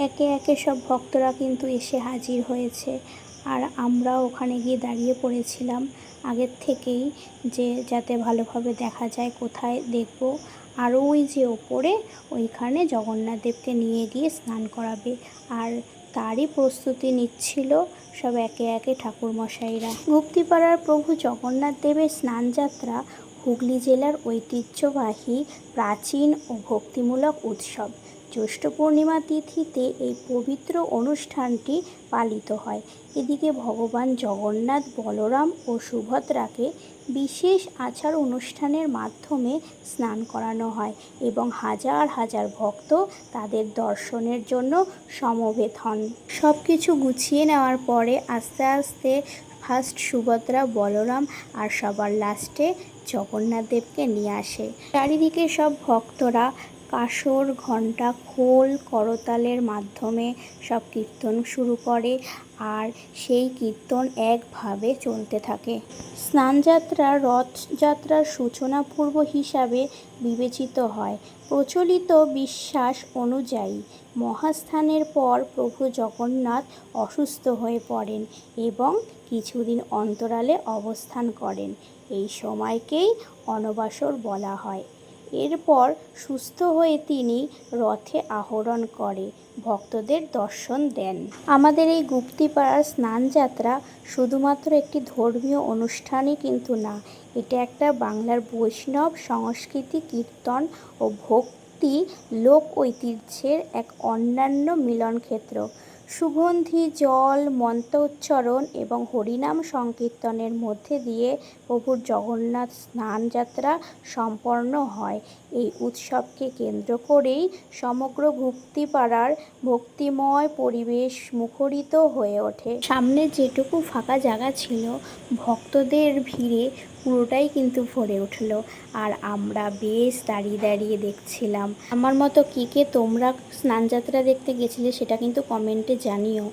একে একে সব ভক্তরা কিন্তু এসে হাজির হয়েছে। আর আমরা ওখানে গিয়ে দাঁড়িয়ে পড়েছিলাম আগের থেকেই, যে যাতে ভালোভাবে দেখা যায় কোথায় দেখব। আর ওই যে ওপরে ওইখানে জগন্নাথ দেবকে নিয়ে গিয়ে স্নান করাবে, আর তারই প্রস্তুতি নিচ্ছিল সব একে একে ঠাকুরমশাইরা। গুপ্তিপাড়ার প্রভু জগন্নাথ দেবের স্নানযাত্রা হুগলি জেলার ঐতিহ্যবাহী প্রাচীন ও ভক্তিমূলক উৎসব। জ্যৈষ্ঠ পূর্ণিমা তিথিতে এই পবিত্র অনুষ্ঠানটি পালিত হয়। এদিকে ভগবান জগন্নাথ, বলরাম ও সুভদ্রাকে বিশেষ আচার অনুষ্ঠানের মাধ্যমে স্নান করানো হয় এবং হাজার হাজার ভক্ত তাদের দর্শনের জন্য সমবেত হন। সব কিছু গুছিয়ে নেওয়ার পরে আস্তে আস্তে ফার্স্ট সুভদ্রা, বলরাম আর সবার লাস্টে জগন্নাথ দেবকে নিয়ে আসে। চারিদিকে সব ভক্তরা কাসর, ঘণ্টা, খোল, করতালের মাধ্যমে সব কীর্তন শুরু করে, আর সেই কীর্তন একভাবে চলতে থাকে। স্নানযাত্রা রথযাত্রার সূচনা পর্ব হিসাবে বিবেচিত হয়। প্রচলিত বিশ্বাস অনুযায়ী মহাস্নানের পর প্রভু জগন্নাথ অসুস্থ হয়ে পড়েন এবং কিছুদিন অন্তরালে অবস্থান করেন। এই সময়কেই অনবাসর বলা হয়। এরপর সুস্থ হয়ে তিনি রথে আরোহণ করে ভক্তদের দর্শন দেন। আমাদের এই গুপ্তিপাড়ার স্নানযাত্রা শুধুমাত্র একটি ধর্মীয় অনুষ্ঠানই কিন্তু না, এটা একটা বাংলার বৈষ্ণব সংস্কৃতি, কীর্তন ও ভক্তি লোক ঐতিহ্যের এক অন্যান্য মিলনক্ষেত্র। সুগন্ধি জল, মন্ত্রোচ্চারণ এবং হরিনাম সংকীর্তনের মধ্যে দিয়ে প্রভুর জগন্নাথ স্নানযাত্রা সম্পন্ন হয়। এই উৎসবকে কেন্দ্র করেই সমগ্র গুপ্তিপাড়ার ভক্তিময় পরিবেশ মুখরিত হয়ে ওঠে। সামনে যেটুকু ফাঁকা জায়গা ছিল ভক্তদের ভিড়ে পুরোটাই কিন্তু ভরে উঠল, আর আমরা বেশ দাঁড়িয়ে দাঁড়িয়ে দেখছিলাম। আমার মতো কে কে তোমরা স্নানযাত্রা দেখতে গেছিলে সেটা কিন্তু কমেন্টে জানিও।